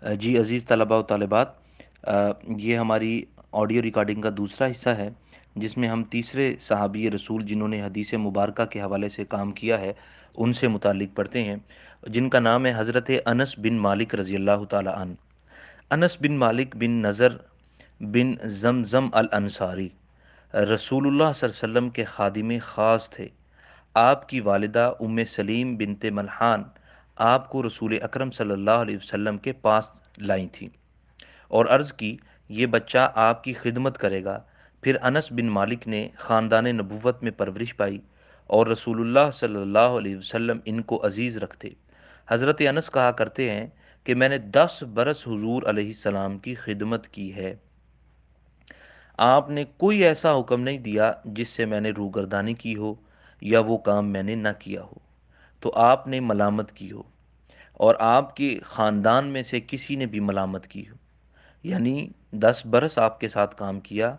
جی عزیز طلباء و طالبات، یہ ہماری آڈیو ریکارڈنگ کا دوسرا حصہ ہے جس میں ہم تیسرے صحابی رسول جنہوں نے حدیث مبارکہ کے حوالے سے کام کیا ہے ان سے متعلق پڑھتے ہیں، جن کا نام ہے حضرت انس بن مالک رضی اللہ تعالی عنہ۔ انس بن مالک بن نضر بن زمزم الانصاری رسول اللہ صلی اللہ علیہ وسلم کے خادم خاص تھے۔ آپ کی والدہ ام سلیم بنت ملحان آپ کو رسول اکرم صلی اللہ علیہ وسلم کے پاس لائیں تھیں اور عرض کی یہ بچہ آپ کی خدمت کرے گا۔ پھر انس بن مالک نے خاندان نبوت میں پرورش پائی اور رسول اللہ صلی اللہ علیہ وسلم ان کو عزیز رکھتے۔ حضرت انس کہا کرتے ہیں کہ میں نے 10 برس حضور علیہ السلام کی خدمت کی ہے۔ آپ نے کوئی ایسا حکم نہیں دیا جس سے میں نے روگردانی کی ہو یا وہ کام میں نے نہ کیا ہو تو آپ نے ملامت کی ہو، اور آپ کے خاندان میں سے کسی نے بھی ملامت کی ہو، یعنی 10 برس آپ کے ساتھ کام کیا،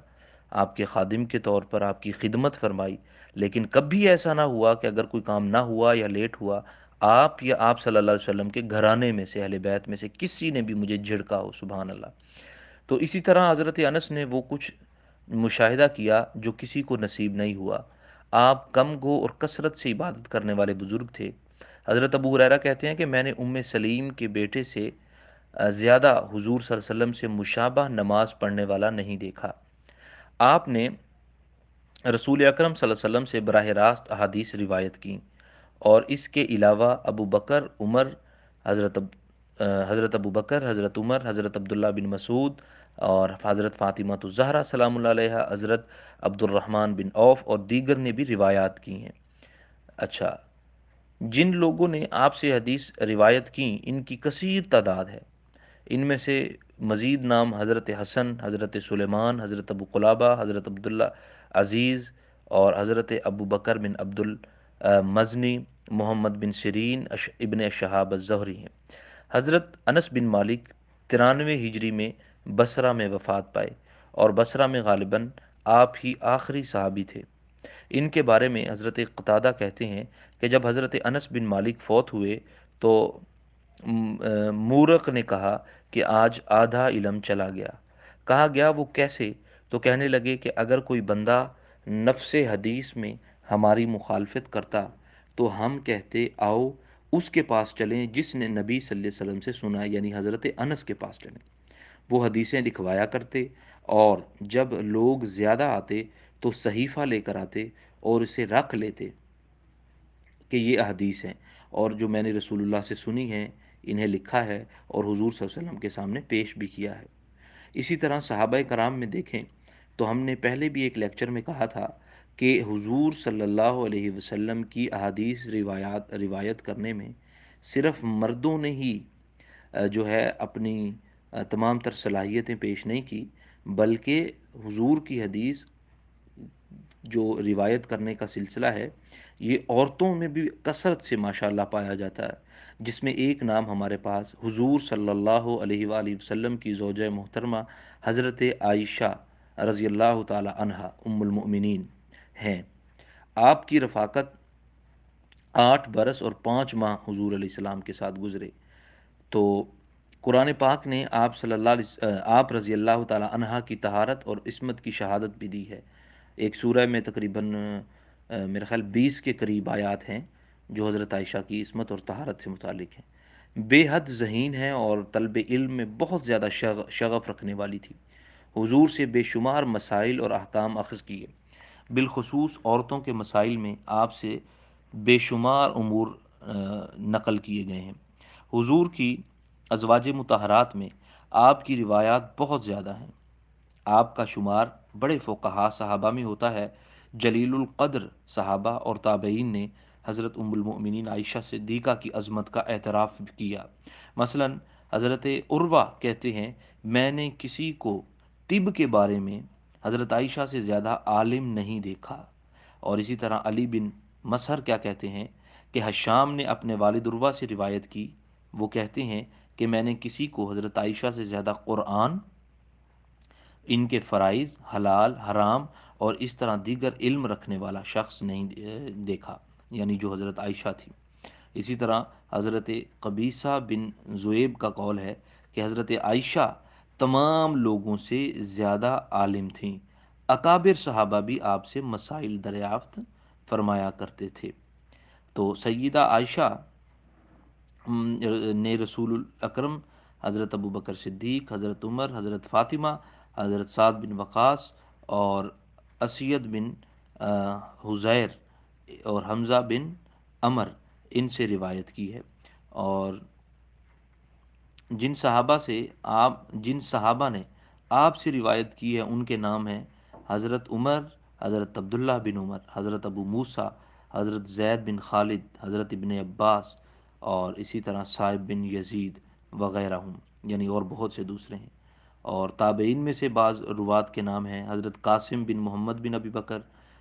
آپ کے خادم کے طور پر آپ کی خدمت فرمائی، لیکن کبھی ایسا نہ ہوا کہ اگر کوئی کام نہ ہوا یا لیٹ ہوا، آپ یا آپ صلی اللہ علیہ وسلم کے گھرانے میں سے اہل بیت میں سے کسی نے بھی مجھے جھڑکا ہو، سبحان اللہ۔ تو اسی طرح حضرت انس نے وہ کچھ مشاہدہ کیا جو کسی کو نصیب نہیں ہوا۔ آپ کم گو اور کثرت سے عبادت کرنے والے بزرگ تھے۔ حضرت ابو ہریرہ کہتے ہیں کہ میں نے ام سلیم کے بیٹے سے زیادہ حضور صلی اللہ علیہ وسلم سے مشابہ نماز پڑھنے والا نہیں دیکھا۔ آپ نے رسول اکرم صلی اللہ علیہ وسلم سے براہ راست احادیث روایت کیں، اور اس کے علاوہ ابو بکر، عمر، حضرت حضرت ابو بکر، حضرت عمر، حضرت عبداللہ بن مسعود اور حضرت فاطمہ الزہرا سلام اللہ علیہا، حضرت عبد الرحمن بن عوف اور دیگر نے بھی روایات کی ہیں۔ اچھا، جن لوگوں نے آپ سے حدیث روایت کی ان کی کثیر تعداد ہے۔ ان میں سے مزید نام حضرت حسن، حضرت سلیمان، حضرت ابو قلابہ، حضرت عبداللہ عزیز اور حضرت ابو بکر بن عبد المزنی، محمد بن سیرین ابن شہاب الزہری ہیں۔ حضرت انس بن مالک 93 ہجری میں بصرہ میں وفات پائے، اور بصرہ میں غالباً آپ ہی آخری صحابی تھے۔ ان کے بارے میں حضرت قتادہ کہتے ہیں کہ جب حضرت انس بن مالک فوت ہوئے تو مورق نے کہا کہ آج آدھا علم چلا گیا۔ کہا گیا وہ کیسے؟ تو کہنے لگے کہ اگر کوئی بندہ نفس حدیث میں ہماری مخالفت کرتا تو ہم کہتے آؤ اس کے پاس چلیں جس نے نبی صلی اللہ علیہ وسلم سے سنا، یعنی حضرت انس کے پاس چلیں۔ وہ حدیثیں لکھوایا کرتے، اور جب لوگ زیادہ آتے تو صحیفہ لے کر آتے اور اسے رکھ لیتے کہ یہ احادیث ہیں، اور جو میں نے رسول اللہ سے سنی ہیں انہیں لکھا ہے اور حضور صلی اللہ علیہ وسلم کے سامنے پیش بھی کیا ہے۔ اسی طرح صحابہ کرام میں دیکھیں تو ہم نے پہلے بھی ایک لیکچر میں کہا تھا کہ حضور صلی اللہ علیہ وسلم کی احادیث روایت کرنے میں صرف مردوں نے ہی جو ہے اپنی تمام تر صلاحیتیں پیش نہیں کی، بلکہ حضور کی حدیث جو روایت کرنے کا سلسلہ ہے یہ عورتوں میں بھی کثرت سے ماشاءاللہ پایا جاتا ہے، جس میں ایک نام ہمارے پاس حضور صلی اللہ علیہ وآلہ وسلم کی زوجہ محترمہ حضرت عائشہ رضی اللہ تعالی عنہا ام المؤمنین ہیں۔ آپ کی رفاقت 8 برس اور 5 ماہ حضور علیہ السلام کے ساتھ گزرے۔ تو قرآن پاک نے آپ رضی اللہ تعالی عنہا کی طہارت اور عصمت کی شہادت بھی دی ہے۔ ایک سورہ میں تقریباً میرے خیال 20 کے قریب آیات ہیں جو حضرت عائشہ کی عصمت اور طہارت سے متعلق ہیں۔ بے حد ذہین ہیں اور طلب علم میں بہت زیادہ شغف رکھنے والی تھی۔ حضور سے بے شمار مسائل اور احکام اخذ کیے، بالخصوص عورتوں کے مسائل میں آپ سے بے شمار امور نقل کیے گئے ہیں۔ حضور کی ازواج مطہرات میں آپ کی روایات بہت زیادہ ہیں۔ آپ کا شمار بڑے فقہا صحابہ میں ہوتا ہے۔ جلیل القدر صحابہ اور تابعین نے حضرت ام المؤمنین عائشہ صدیقہ کی عظمت کا اعتراف کیا۔ مثلا حضرت عروہ کہتے ہیں میں نے کسی کو طب کے بارے میں حضرت عائشہ سے زیادہ عالم نہیں دیکھا۔ اور اسی طرح علی بن مسہر کیا کہتے ہیں کہ حشام نے اپنے والد عروہ سے روایت کی، وہ کہتے ہیں کہ میں نے کسی کو حضرت عائشہ سے زیادہ قرآن، ان کے فرائض، حلال حرام اور اس طرح دیگر علم رکھنے والا شخص نہیں دیکھا، یعنی جو حضرت عائشہ تھی۔ اسی طرح حضرت قبیصہ بن زویب کا قول ہے کہ حضرت عائشہ تمام لوگوں سے زیادہ عالم تھیں، اکابر صحابہ بھی آپ سے مسائل دریافت فرمایا کرتے تھے۔ تو سیدہ عائشہ نے رسول الاکرم حضرت ابو بکر صدیق، حضرت عمر، حضرت فاطمہ، حضرت سعد بن وقاص اور اسید بن حزیر اور حمزہ بن عمر ان سے روایت کی ہے۔ اور جن صحابہ نے آپ سے روایت کی ہے ان کے نام ہیں حضرت عمر، حضرت عبداللہ بن عمر، حضرت ابو موسیٰ، حضرت زید بن خالد، حضرت ابن عباس اور اسی طرح صائب بن یزید وغیرہ ہوں، یعنی اور بہت سے دوسرے ہیں۔ اور تابعین میں سے بعض روات کے نام ہیں حضرت قاسم بن محمد بن ابی بکر،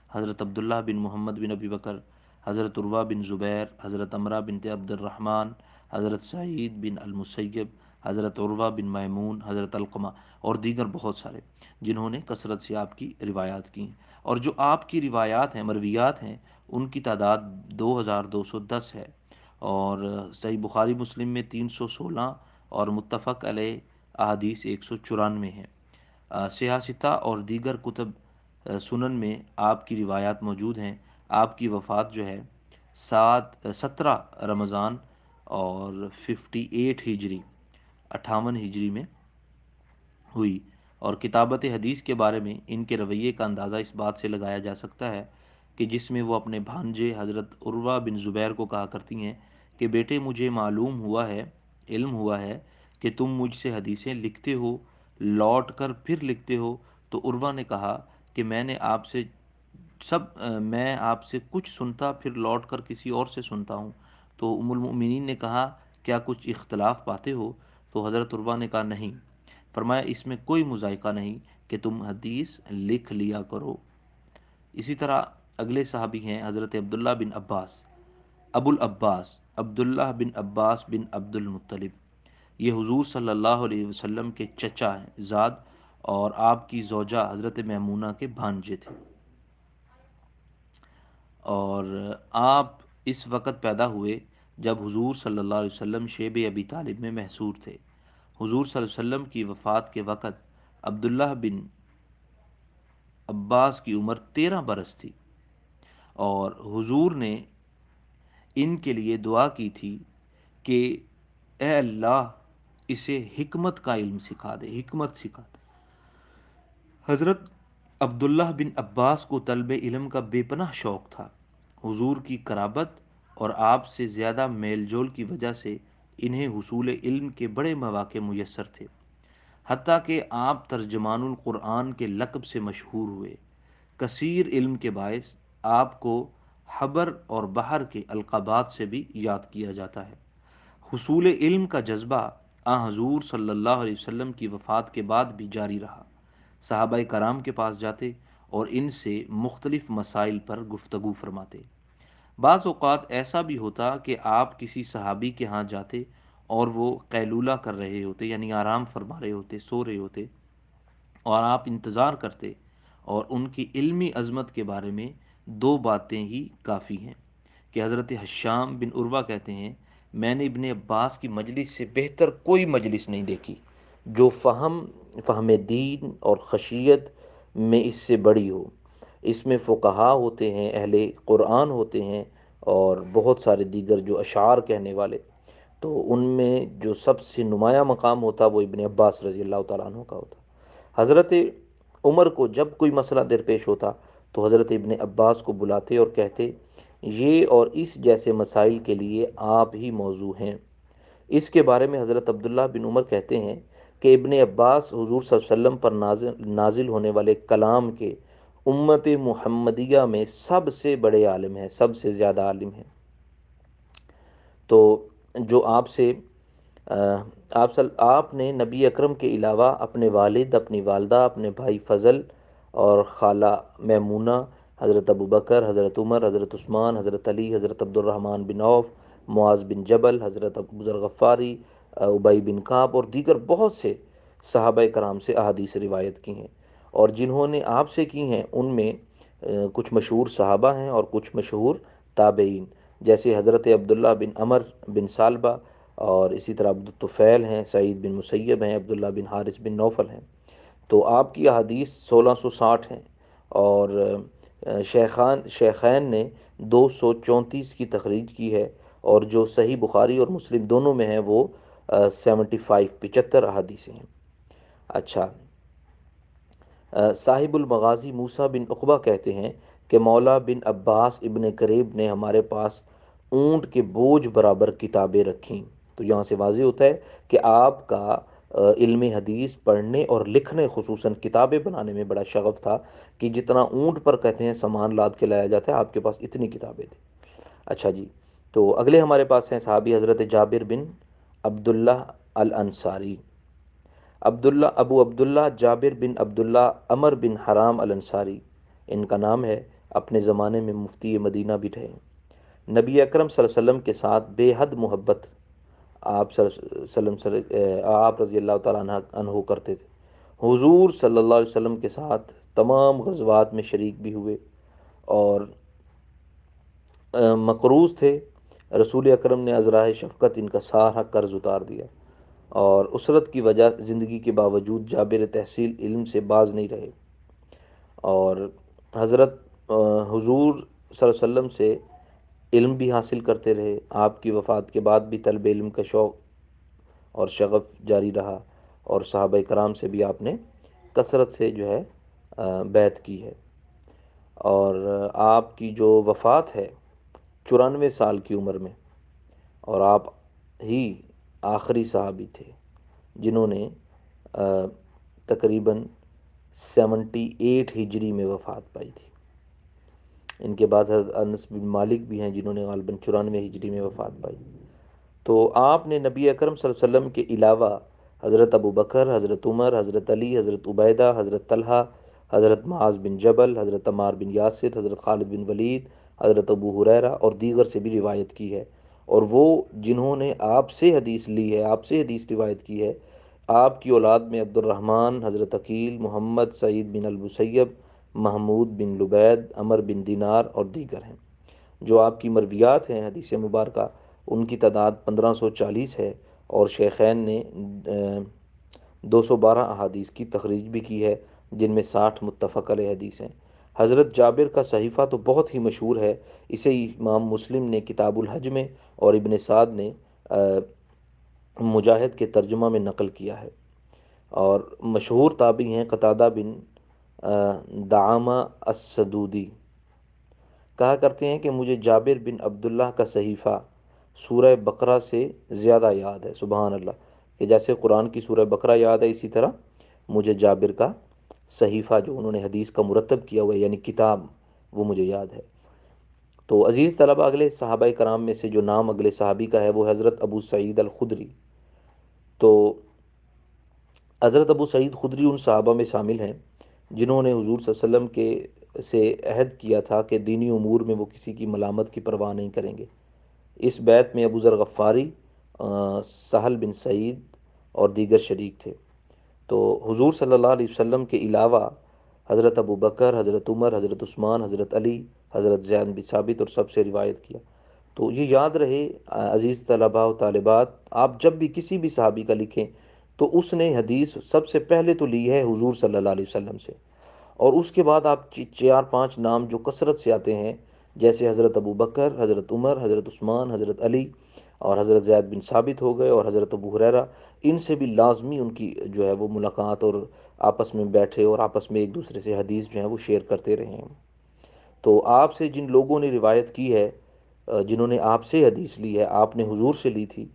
حضرت عبداللہ بن محمد بن ابی بکر، حضرت عروہ بن زبیر، حضرت عمرہ بنت عبد الرحمن، حضرت سعید بن المسیب، حضرت عروہ بن میمون، حضرت علقمہ اور دیگر بہت سارے، جنہوں نے کثرت سے آپ کی روایات کی ہیں۔ اور جو آپ کی روایات ہیں، مرویات ہیں، ان کی تعداد 2210 ہے، اور صحیح بخاری مسلم میں 316 اور متفق علیہ احادیث 194 ہیں۔ سیاستہ اور دیگر کتب سنن میں آپ کی روایات موجود ہیں۔ آپ کی وفات جو ہے 17 رمضان اور 58 ہجری 58 ہجری میں ہوئی۔ اور کتابت حدیث کے بارے میں ان کے رویے کا اندازہ اس بات سے لگایا جا سکتا ہے کہ جس میں وہ اپنے بھانجے حضرت عروہ بن زبیر کو کہا کرتی ہیں کہ بیٹے مجھے معلوم ہوا ہے، علم ہوا ہے کہ تم مجھ سے حدیثیں لکھتے ہو، لوٹ کر پھر لکھتے ہو۔ تو عروہ نے کہا کہ میں آپ سے کچھ سنتا پھر لوٹ کر کسی اور سے سنتا ہوں۔ تو ام المؤمنین نے کہا کیا کچھ اختلاف پاتے ہو؟ تو حضرت عروہ نے کہا نہیں۔ فرمایا اس میں کوئی مذائقہ نہیں کہ تم حدیث لکھ لیا کرو۔ اسی طرح اگلے صحابی ہیں حضرت عبداللہ بن عباس، ابو العباس عبداللہ بن عباس بن عبد المطلب۔ یہ حضور صلی اللہ علیہ وسلم کے چچا ہیں زاد، اور آپ کی زوجہ حضرت میمونہ کے بھانجے تھے۔ اور آپ اس وقت پیدا ہوئے جب حضور صلی اللہ علیہ وسلم شیب ابی طالب میں محصور تھے۔ حضور صلی اللہ علیہ وسلم کی وفات کے وقت عبداللہ بن عباس کی عمر 13 برس تھی، اور حضور نے ان کے لیے دعا کی تھی کہ اے اللہ اسے حکمت کا علم سکھا دے، حکمت سکھا دے۔ حضرت عبداللہ بن عباس کو طلب علم کا بے پناہ شوق تھا۔ حضور کی قرابت اور آپ سے زیادہ میل جول کی وجہ سے انہیں حصول علم کے بڑے مواقع میسر تھے، حتیٰ کہ آپ ترجمان القرآن کے لقب سے مشہور ہوئے۔ کثیر علم کے باعث آپ کو حبر اور بحر کے القابات سے بھی یاد کیا جاتا ہے۔ حصول علم کا جذبہ حضور صلی اللہ علیہ وسلم کی وفات کے بعد بھی جاری رہا۔ صحابہ کرام کے پاس جاتے اور ان سے مختلف مسائل پر گفتگو فرماتے۔ بعض اوقات ایسا بھی ہوتا کہ آپ کسی صحابی کے ہاں جاتے اور وہ قیلولہ کر رہے ہوتے، یعنی آرام فرما رہے ہوتے، سو رہے ہوتے، اور آپ انتظار کرتے، اور ان کی علمی عظمت کے بارے میں دو باتیں ہی کافی ہیں کہ حضرت حشام بن عروہ کہتے ہیں میں نے ابن عباس کی مجلس سے بہتر کوئی مجلس نہیں دیکھی جو فہم دین اور خشیت میں اس سے بڑی ہو۔ اس میں فقہا ہوتے ہیں، اہل قرآن ہوتے ہیں، اور بہت سارے دیگر جو اشعار کہنے والے، تو ان میں جو سب سے نمایاں مقام ہوتا وہ ابن عباس رضی اللہ تعالیٰ عنہ کا ہوتا۔ حضرت عمر کو جب کوئی مسئلہ درپیش ہوتا تو حضرت ابن عباس کو بلاتے اور کہتے یہ اور اس جیسے مسائل کے لیے آپ ہی موضوع ہیں۔ اس کے بارے میں حضرت عبداللہ بن عمر کہتے ہیں کہ ابن عباس حضور صلی اللہ علیہ وسلم پر نازل ہونے والے کلام کے امت محمدیہ میں سب سے بڑے عالم ہیں، سب سے زیادہ عالم ہیں۔ تو جو آپ نے نبی اکرم کے علاوہ اپنے والد، اپنی والدہ، اپنے بھائی فضل اور خالہ میمونہ، حضرت ابو بکر، حضرت عمر، حضرت عثمان، حضرت علی، حضرت عبد الرحمن بن عوف، معاذ بن جبل، حضرت ابو ذر غفاری، ابی بن کعب اور دیگر بہت سے صحابہ کرام سے احادیث روایت کی ہیں، اور جنہوں نے آپ سے کی ہیں ان میں کچھ مشہور صحابہ ہیں اور کچھ مشہور تابعین، جیسے حضرت عبداللہ بن عمر بن سالبہ، اور اسی طرح عبد الطفیل ہیں، سعید بن مسیب ہیں، عبداللہ بن حارث بن نوفل ہیں۔ تو آپ کی احادیث 1660 ہیں، اور شیخین نے 234 کی تخریج کی ہے، اور جو صحیح بخاری اور مسلم دونوں میں ہیں وہ 75 احادیث ہیں۔ اچھا، صاحب المغازی موسیٰ بن عقبہ کہتے ہیں کہ مولا بن عباس ابن کریب نے ہمارے پاس اونٹ کے بوجھ برابر کتابیں رکھیں۔ تو یہاں سے واضح ہوتا ہے کہ آپ کا علم حدیث پڑھنے اور لکھنے، خصوصاً کتابیں بنانے میں بڑا شغف تھا، کہ جتنا اونٹ پر کہتے ہیں سامان لاد کے لایا جاتا ہے، آپ کے پاس اتنی کتابیں تھیں۔ اچھا جی، تو اگلے ہمارے پاس ہیں صحابی حضرت جابر بن عبداللہ الانصاری۔ ابو عبداللہ جابر بن عبداللہ عمر بن حرام الانصاری ان کا نام ہے، اپنے زمانے میں مفتی مدینہ بھی رہے۔ نبی اکرم صلی اللہ علیہ وسلم کے ساتھ بے حد محبت آپ صلی اللہ علیہ وسلم آپ رضی اللہ تعالیٰ عنہ کرتے تھے۔ حضور صلی اللہ علیہ وسلم کے ساتھ تمام غزوات میں شریک بھی ہوئے، اور مقروض تھے۔ رسول اکرم نے عذرائے شفقت ان کا سارا قرض اتار دیا، اور اسرت کی وجہ زندگی کے باوجود جابر تحصیل علم سے باز نہیں رہے، اور حضرت حضور صلی اللہ علیہ وسلم سے علم بھی حاصل کرتے رہے۔ آپ کی وفات کے بعد بھی طلب علم کا شوق اور شغف جاری رہا، اور صحابہ کرام سے بھی آپ نے کثرت سے جو ہے بیعت کی ہے۔ اور آپ کی جو وفات ہے 94 سال کی عمر میں، اور آپ ہی آخری صحابی تھے جنہوں نے تقریباً 78 ہجری میں وفات پائی تھی۔ ان کے بعد حضرت انس بن مالک بھی ہیں جنہوں نے غالباً 94 ہجری میں وفات پائی۔ تو آپ نے نبی اکرم صلی اللہ علیہ وسلم کے علاوہ حضرت ابو بکر، حضرت عمر، حضرت علی، حضرت عبیدہ، حضرت طلحہ، حضرت معاذ بن جبل، حضرت عمار بن یاسر، حضرت خالد بن ولید، حضرت ابو ہریرہ اور دیگر سے بھی روایت کی ہے، اور وہ جنہوں نے آپ سے حدیث لی ہے، آپ سے حدیث روایت کی ہے، آپ کی اولاد میں عبد الرحمن، حضرت عقیل، محمد، سعید بن المسیب، محمود بن لبید، عمر بن دینار اور دیگر ہیں۔ جو آپ کی مرویات ہیں حدیث مبارکہ، ان کی تعداد 1540 ہے، اور شیخین نے 212 احادیث کی تخریج بھی کی ہے، جن میں 60 متفق علیہ حدیث ہیں۔ حضرت جابر کا صحیفہ تو بہت ہی مشہور ہے، اسے امام مسلم نے کتاب الحج میں، اور ابن سعد نے مجاہد کے ترجمہ میں نقل کیا ہے۔ اور مشہور تابعی ہیں قتادہ بن دعامہ السدودی، کہا کرتے ہیں کہ مجھے جابر بن عبداللہ کا صحیفہ سورہ بقرہ سے زیادہ یاد ہے۔ سبحان اللہ، کہ جیسے قرآن کی سورہ بقرہ یاد ہے، اسی طرح مجھے جابر کا صحیفہ جو انہوں نے حدیث کا مرتب کیا ہوا ہے، یعنی کتاب، وہ مجھے یاد ہے۔ تو عزیز طلبہ، اگلے صحابہ کرام میں سے جو نام اگلے صحابی کا ہے وہ حضرت ابو سعید الخدری۔ تو حضرت ابو سعید خدری ان صحابہ میں شامل ہیں جنہوں نے حضور صلی اللہ علیہ وسلم کے سے عہد کیا تھا کہ دینی امور میں وہ کسی کی ملامت کی پرواہ نہیں کریں گے۔ اس بیعت میں ابو ذر غفاری، سہل بن سعید اور دیگر شریک تھے۔ تو حضور صلی اللہ علیہ وسلم کے علاوہ حضرت ابو بکر، حضرت عمر، حضرت عثمان، حضرت علی، حضرت زید بن ثابت اور سب سے روایت کیا۔ تو یہ یاد رہے عزیز طلباء و طالبات، آپ جب بھی کسی بھی صحابی کا لکھیں تو اس نے حدیث سب سے پہلے تو لی ہے حضور صلی اللہ علیہ وسلم سے، اور اس کے بعد آپ 4 5 نام جو کثرت سے آتے ہیں، جیسے حضرت ابو بکر، حضرت عمر، حضرت عثمان، حضرت علی اور حضرت زید بن ثابت ہو گئے، اور حضرت ابو ہریرہ، ان سے بھی لازمی ان کی جو ہے وہ ملاقات، اور آپس میں بیٹھے اور آپس میں ایک دوسرے سے حدیث جو ہے وہ شیئر کرتے رہے ہیں۔ تو آپ سے جن لوگوں نے روایت کی ہے، جنہوں نے آپ سے حدیث لی ہے، آپ نے حضور سے لی تھی،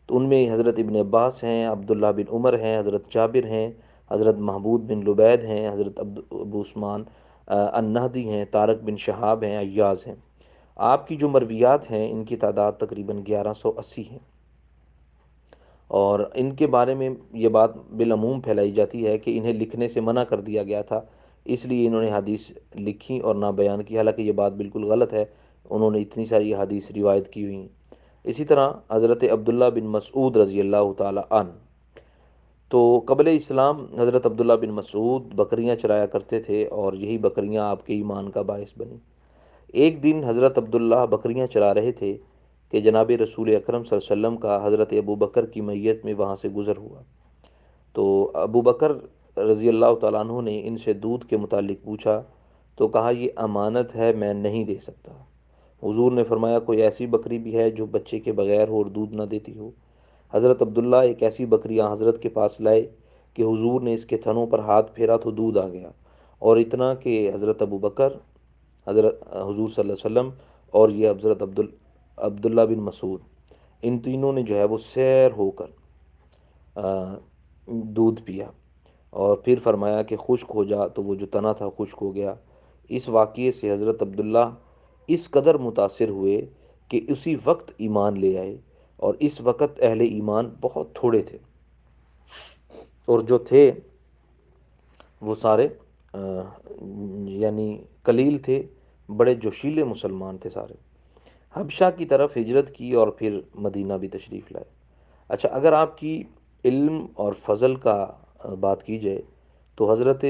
تو ان میں حضرت ابن عباس ہیں، عبداللہ بن عمر ہیں، حضرت جابر ہیں، حضرت محمود بن لبید ہیں، حضرت ابو عثمان النہدی ہیں، طارق بن شہاب ہیں، ایاز ہیں۔ آپ کی جو مرویات ہیں ان کی تعداد تقریباً 1180 ہیں، اور ان کے بارے میں یہ بات بالعموم پھیلائی جاتی ہے کہ انہیں لکھنے سے منع کر دیا گیا تھا، اس لیے انہوں نے حدیث لکھی اور نہ بیان کی، حالانکہ یہ بات بالکل غلط ہے، انہوں نے اتنی ساری حدیث روایت کی ہوئی ہیں۔ اسی طرح حضرت عبداللہ بن مسعود رضی اللہ تعالی عنہ، تو قبل اسلام حضرت عبداللہ بن مسعود بکریاں چرایا کرتے تھے، اور یہی بکریاں آپ کے ایمان کا باعث بنی۔ ایک دن حضرت عبداللہ بکریاں چرا رہے تھے کہ جناب رسول اکرم صلی اللہ علیہ وسلم کا حضرت ابو بکر کی میت میں وہاں سے گزر ہوا۔ تو ابو بکر رضی اللہ تعالیٰ عنہ نے ان سے دودھ کے متعلق پوچھا تو کہا یہ امانت ہے، میں نہیں دے سکتا۔ حضور نے فرمایا کوئی ایسی بکری بھی ہے جو بچے کے بغیر ہو اور دودھ نہ دیتی ہو؟ حضرت عبداللہ ایک ایسی بکری حضرت کے پاس لائے کہ حضور نے اس کے تھنوں پر ہاتھ پھیرا تو دودھ آ گیا، اور اتنا کہ حضرت ابو بکر، حضرت حضور صلی اللہ علیہ وسلم، اور یہ حضرت عبداللہ بن مسعود، ان تینوں نے جو ہے وہ سیر ہو کر دودھ پیا، اور پھر فرمایا کہ خشک ہو جا، تو وہ جو تنا تھا خشک ہو گیا۔ اس واقعے سے حضرت عبداللہ اس قدر متاثر ہوئے کہ اسی وقت ایمان لے آئے، اور اس وقت اہل ایمان بہت تھوڑے تھے، اور جو تھے وہ سارے یعنی قلیل تھے، بڑے جوشیلے مسلمان تھے سارے۔ حبشہ کی طرف ہجرت کی اور پھر مدینہ بھی تشریف لائے۔ اچھا، اگر آپ کی علم اور فضل کا بات کی جائے تو حضرت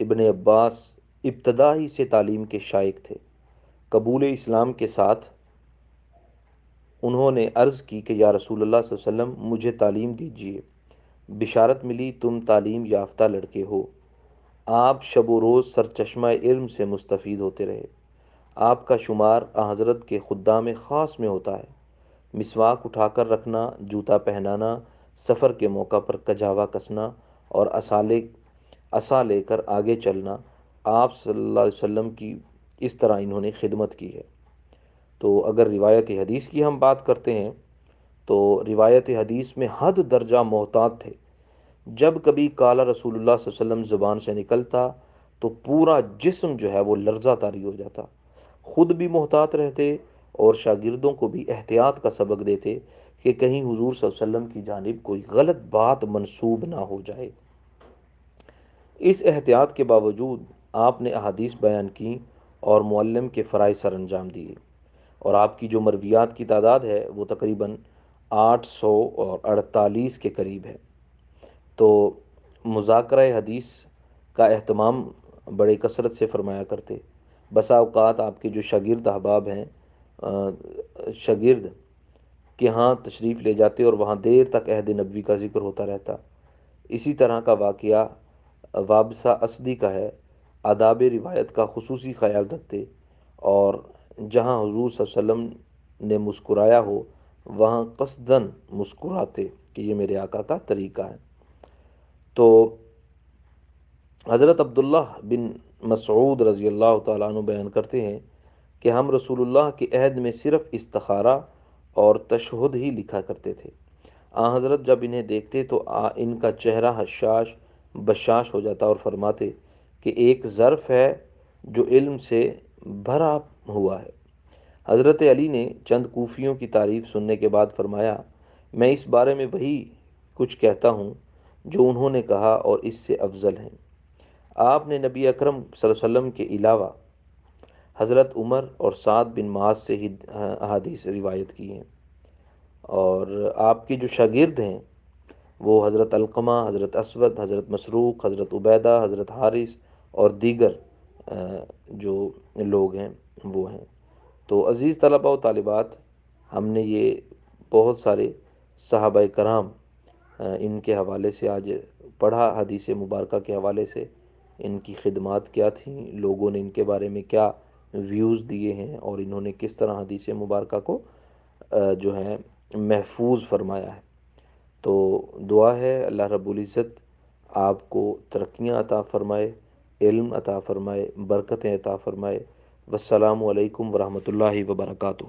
ابن عباس ابتدا ہی سے تعلیم کے شائق تھے۔ قبول اسلام کے ساتھ انہوں نے عرض کی کہ یا رسول اللہ صلی اللہ علیہ وسلم مجھے تعلیم دیجیے۔ بشارت ملی تم تعلیم یافتہ لڑکے ہو۔ آپ شب و روز سرچشمہ علم سے مستفید ہوتے رہے۔ آپ کا شمار حضرت کے خدام خاص میں ہوتا ہے۔ مسواک اٹھا کر رکھنا، جوتا پہنانا، سفر کے موقع پر کجاوا کسنا، اور عصا لے کر آگے چلنا، آپ صلی اللہ علیہ وسلم کی اس طرح انہوں نے خدمت کی ہے۔ تو اگر روایت حدیث کی ہم بات کرتے ہیں تو روایت حدیث میں حد درجہ محتاط تھے۔ جب کبھی کالا رسول اللہ صلی اللہ علیہ وسلم زبان سے نکلتا تو پورا جسم جو ہے وہ لرزہ طاری ہو جاتا۔ خود بھی محتاط رہتے اور شاگردوں کو بھی احتیاط کا سبق دیتے کہ کہیں حضور صلی اللہ علیہ وسلم کی جانب کوئی غلط بات منسوب نہ ہو جائے۔ اس احتیاط کے باوجود آپ نے احادیث بیان کی اور معلم کے فرائض سر انجام دیے، اور آپ کی جو مرویات کی تعداد ہے وہ تقریباً 848 کے قریب ہے۔ تو مذاکرہ حدیث کا اہتمام بڑے کثرت سے فرمایا کرتے۔ بسا اوقات آپ کے جو شاگرد احباب ہیں، شاگرد کے ہاں تشریف لے جاتے اور وہاں دیر تک عہد نبوی کا ذکر ہوتا رہتا۔ اسی طرح کا واقعہ وابسہ اسدی کا ہے۔ آداب روایت کا خصوصی خیال رکھتے، اور جہاں حضور صلی اللہ علیہ وسلم نے مسکرایا ہو وہاں قصدن مسکراتے کہ یہ میرے آقا کا طریقہ ہے۔ تو حضرت عبداللہ بن مسعود رضی اللہ تعالیٰ عنہ بیان کرتے ہیں کہ ہم رسول اللہ کے عہد میں صرف استخارہ اور تشہد ہی لکھا کرتے تھے۔ حضرت جب انہیں دیکھتے تو ان کا چہرہ حشاش بشاش ہو جاتا اور فرماتے کہ ایک ظرف ہے جو علم سے بھرا ہوا ہے۔ حضرت علی نے چند کوفیوں کی تعریف سننے کے بعد فرمایا میں اس بارے میں وہی کچھ کہتا ہوں جو انہوں نے کہا اور اس سے افضل ہیں۔ آپ نے نبی اکرم صلی اللہ علیہ وسلم کے علاوہ حضرت عمر اور سعد بن معاذ سے ہی احادیث روایت کی ہیں، اور آپ کے جو شاگرد ہیں وہ حضرت علقمہ، حضرت اسود، حضرت مسروق، حضرت عبیدہ، حضرت حارث اور دیگر جو لوگ ہیں وہ ہیں۔ تو عزیز طلباء و طالبات، ہم نے یہ بہت سارے صحابہ کرام ان کے حوالے سے آج پڑھا، حدیث مبارکہ کے حوالے سے ان کی خدمات کیا تھیں، لوگوں نے ان کے بارے میں کیا ویوز دیے ہیں، اور انہوں نے کس طرح حدیث مبارکہ کو جو ہے محفوظ فرمایا ہے۔ تو دعا ہے اللہ رب العزت آپ کو ترقیاں عطا فرمائے، علم عطا فرمائے، برکتیں عطا فرمائے۔ والسلام علیکم ورحمۃ اللہ وبرکاتہ۔